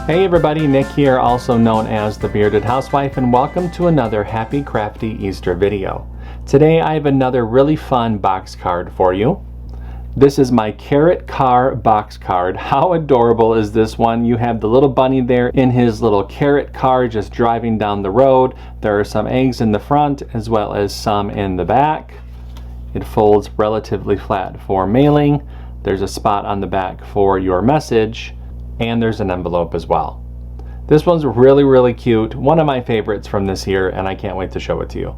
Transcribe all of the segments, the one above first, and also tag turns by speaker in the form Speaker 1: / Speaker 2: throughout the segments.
Speaker 1: Hey everybody, Nick here, also known as the Bearded Housewife, and welcome to another Happy Crafty Easter video. Today I have another really fun box card for you. This is my carrot car box card. How adorable is this one? You have the little bunny there in his little carrot car just driving down the road. There are some eggs in the front as well as some in the back. It folds relatively flat for mailing. There's a spot on the back for your message. And there's an envelope as well. This one's really cute, one of my favorites from this year, and I can't wait to show it to you.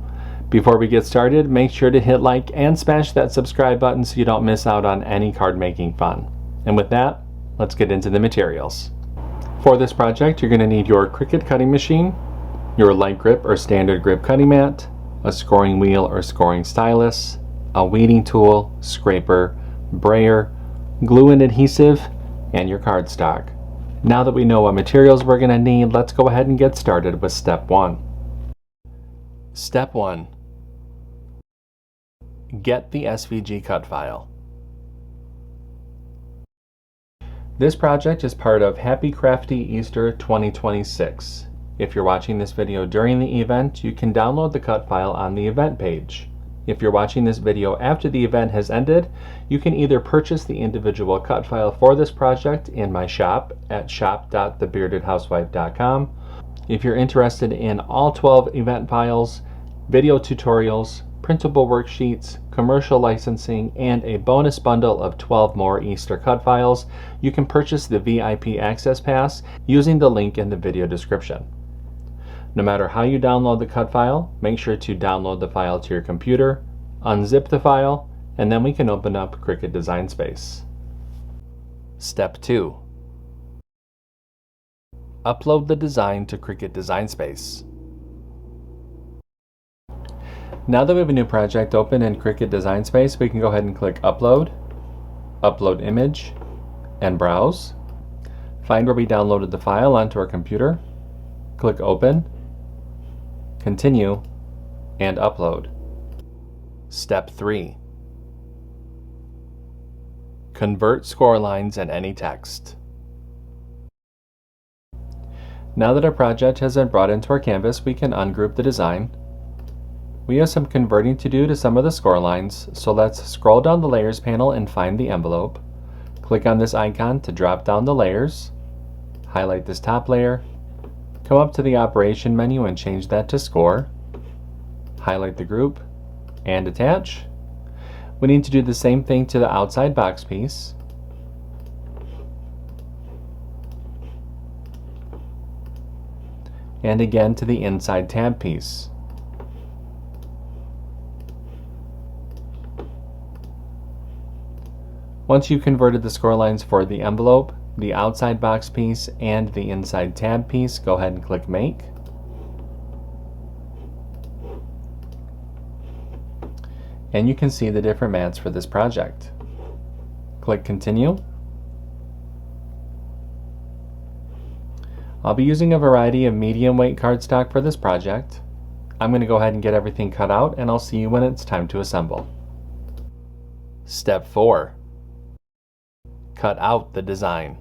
Speaker 1: Before we get started, make sure to hit like and smash that subscribe button so you don't miss out on any card making fun. And with that, let's get into the materials. For this project, you're going to need your CRICUT cutting machine, your light grip or standard grip cutting mat, a scoring wheel or scoring stylus, a weeding tool, scraper, brayer, glue and adhesive, and your cardstock. Now that we know what materials we're going to need, let's go ahead and get started with step 1. Step 1. Get the SVG cut file. This project is part of Happy Crafty Easter 2026. If you're watching this video during the event, you can download the cut file on the event page. If you're watching this video after the event has ended, you can either purchase the individual cut file for this project in my shop at shop.thebeardedhousewife.com. If you're interested in all 12 event files, video tutorials, printable worksheets, commercial licensing, and a bonus bundle of 12 more Easter cut files, you can purchase the VIP Access Pass using the link in the video description. No matter how you download the cut file, make sure to download the file to your computer, unzip the file, and then we can open up CRICUT Design Space. Step 2. Upload the design to CRICUT Design Space. Now that we have a new project open in CRICUT Design Space, we can go ahead and click Upload, Upload Image, and Browse. Find where we downloaded the file onto our computer, click Open, Continue, and Upload. Step 3. Convert score lines and any text. Now that our project has been brought into our canvas, we can ungroup the design. We have some converting to do to some of the score lines, so let's scroll down the Layers panel and find the envelope. Click on this icon to drop down the layers, highlight this top layer, come up to the Operation menu and change that to Score, highlight the group, and attach. We need to do the same thing to the outside box piece. And again to the inside tab piece. Once you've converted the score lines for the envelope, the outside box piece, and the inside tab piece, go ahead and click Make. And you can see the different mats for this project. Click Continue. I'll be using a variety of medium weight cardstock for this project. I'm going to go ahead and get everything cut out, and I'll see you when it's time to assemble. Step 4. Cut out the design.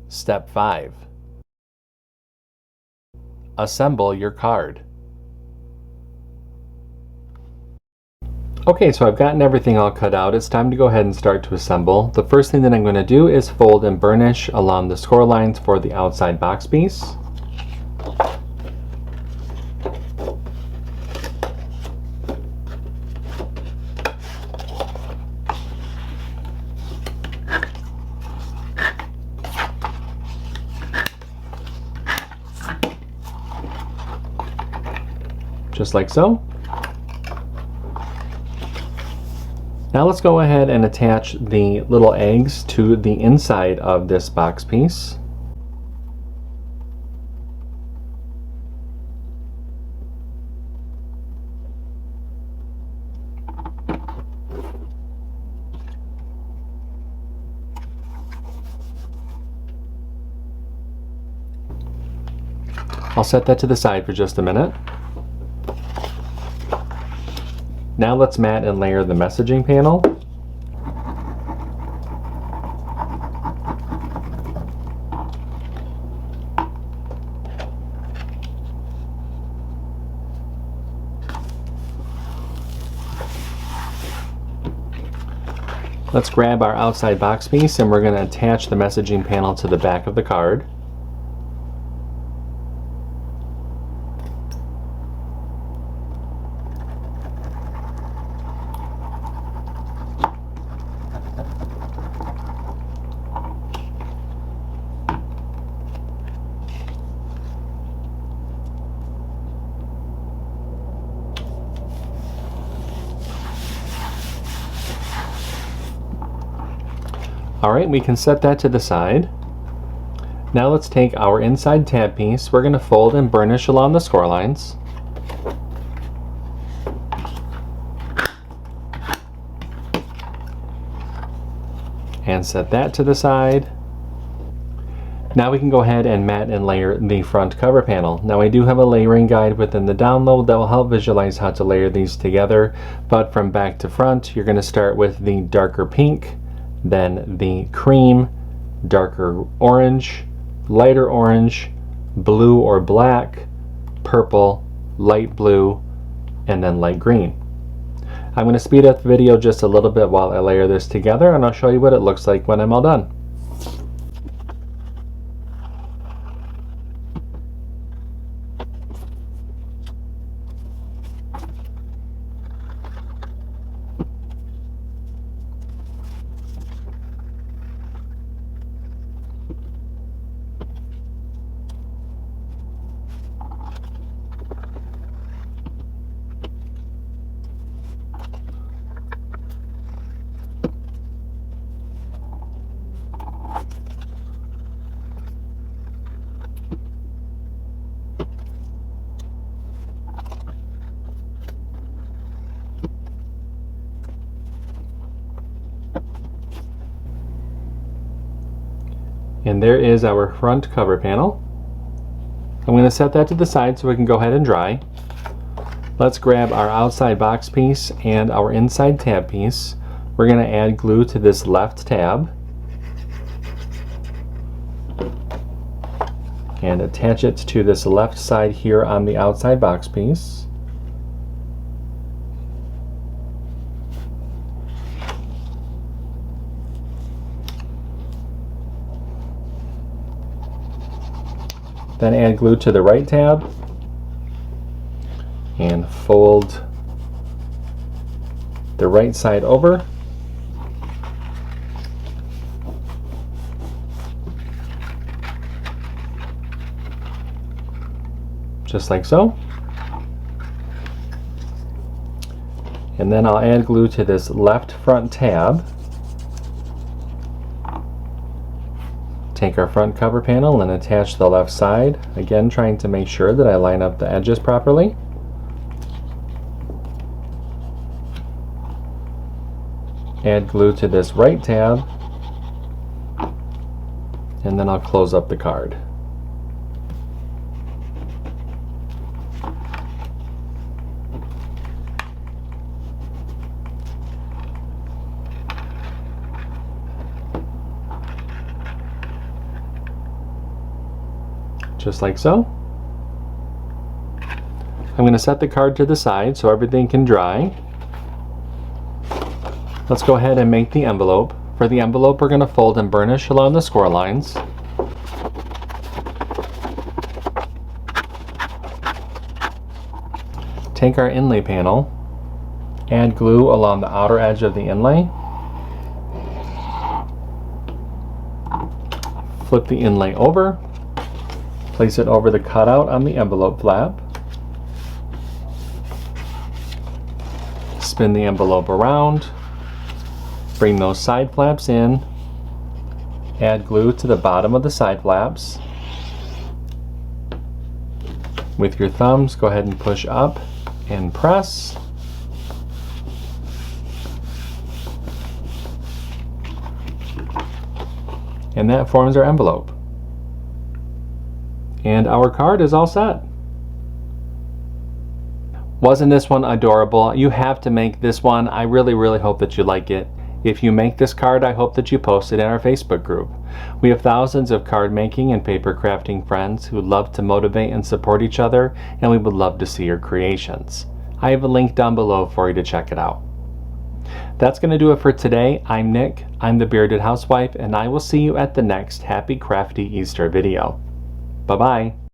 Speaker 1: Step 5. Assemble your card. Okay, so I've gotten everything all cut out. It's time to go ahead and start to assemble. The first thing that I'm going to do is fold and burnish along the score lines for the outside box piece. Just like so. Now let's go ahead and attach the little eggs to the inside of this box piece. I'll set that to the side for just a minute. Now let's mat and layer the messaging panel. Let's grab our outside box piece and we're going to attach the messaging panel to the back of the card. Alright, we can set that to the side. Now let's take our inside tab piece. We're going to fold and burnish along the score lines. And set that to the side. Now we can go ahead and mat and layer the front cover panel. Now I do have a layering guide within the download that will help visualize how to layer these together, but from back to front you're going to start with the darker pink, then the cream, darker orange, lighter orange, blue or black, purple, light blue, and then light green. I'm going to speed up the video just a little bit while I layer this together, and I'll show you what it looks like when I'm all done. And there is our front cover panel. I'm going to set that to the side so we can go ahead and dry. Let's grab our outside box piece and our inside tab piece. We're going to add glue to this left tab and attach it to this left side here on the outside box piece. Then add glue to the right tab and fold the right side over. Just like so. And then I'll add glue to this left front tab. Take our front cover panel and attach the left side, again trying to make sure that I line up the edges properly. Add glue to this right tab, and then I'll close up the card. Just like so. I'm going to set the card to the side so everything can dry. Let's go ahead and make the envelope. For the envelope, we're going to fold and burnish along the score lines. Take our inlay panel, add glue along the outer edge of the inlay, flip the inlay over, place it over the cutout on the envelope flap, spin the envelope around, bring those side flaps in, add glue to the bottom of the side flaps. With your thumbs, go ahead and push up and press. And that forms our envelope. And our card is all set. Wasn't this one adorable? You have to make this one. I really hope that you like it. If you make this card, I hope that you post it in our Facebook group. We have thousands of card making and paper crafting friends who love to motivate and support each other, and we would love to see your creations. I have a link down below for you to check it out. That's going to do it for today. I'm Nick, I'm the Bearded Housewife, and I will see you at the next Happy Crafty Easter video. Bye-bye.